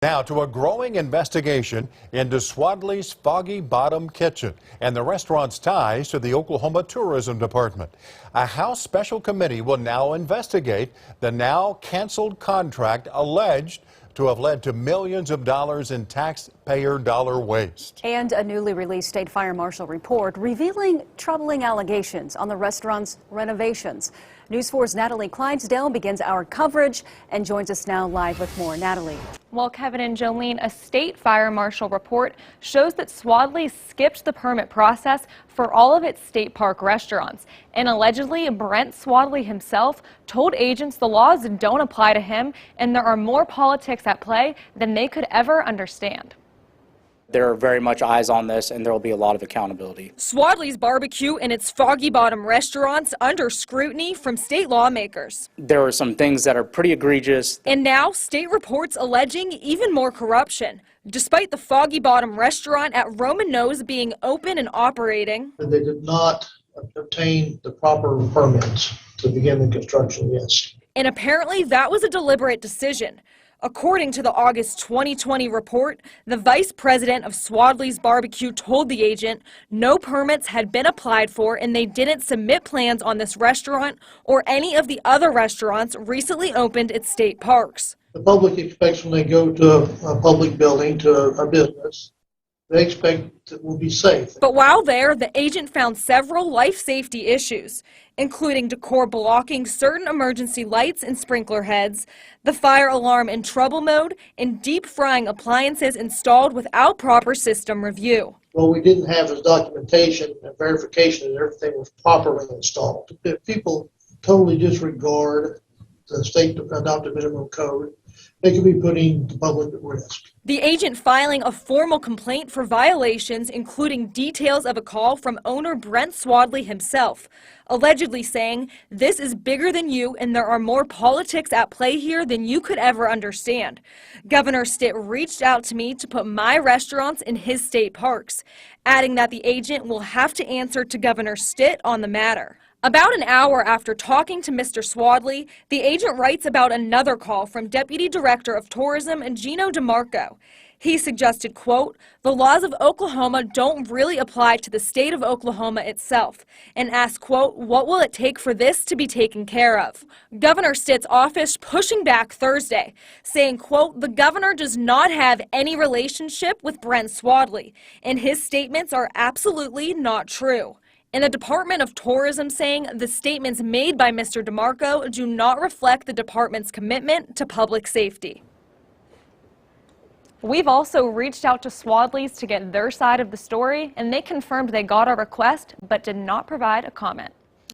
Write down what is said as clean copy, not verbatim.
Now to a growing investigation into Swadley's Foggy Bottom Kitchen and the restaurant's ties to the Oklahoma Tourism Department. A House Special Committee will now investigate the now canceled contract alleged to have led to millions of dollars in taxpayer dollar waste. And a newly released State Fire Marshal Report revealing troubling allegations on the restaurant's renovations. News 4's Natalie Clydesdale begins our coverage and joins us now live with more. Natalie. Well, Kevin and Jolene, a State Fire Marshal report shows that Swadley skipped the permit process for all of its state park restaurants. And allegedly, Brent Swadley himself told agents the laws don't apply to him and there are more politics at play than they could ever understand. There are very much eyes on this, and there will be a lot of accountability. Swadley's Barbecue and its Foggy Bottom restaurants under scrutiny from state lawmakers. There are some things that are pretty egregious. And now state reports alleging even more corruption. Despite the Foggy Bottom restaurant at Roman Nose being open and operating. They did not obtain the proper permits to begin the construction, yes. And apparently that was a deliberate decision. According to the August 2020 report, the vice president of Swadley's Barbecue told the agent no permits had been applied for and they didn't submit plans on this restaurant or any of the other restaurants recently opened at state parks. The public expects when they go to a public building, to a business, they expect it will be safe. But while there, the agent found several life safety issues, including decor blocking certain emergency lights and sprinkler heads, the fire alarm in trouble mode, and deep frying appliances installed without proper system review. What we didn't have is documentation and verification that everything was properly installed. If people totally disregard the state adopted minimum code, they could be putting the public at risk. The agent filing a formal complaint for violations, including details of a call from owner Brent Swadley himself, allegedly saying, "This is bigger than you and there are more politics at play here than you could ever understand. Governor Stitt reached out to me to put my restaurants in his state parks," adding that the agent will have to answer to Governor Stitt on the matter. About an hour after talking to Mr. Swadley, the agent writes about another call from Deputy Director of Tourism Gino DeMarco. He suggested, quote, "The laws of Oklahoma don't really apply to the state of Oklahoma itself," and asked, quote, "What will it take for this to be taken care of?" Governor Stitt's office pushing back Thursday, saying, quote, "The governor does not have any relationship with Brent Swadley, and his statements are absolutely not true." And the Department of Tourism saying the statements made by Mr. DeMarco do not reflect the department's commitment to public safety. We've also reached out to Swadley's to get their side of the story, and they confirmed they got our request but did not provide a comment.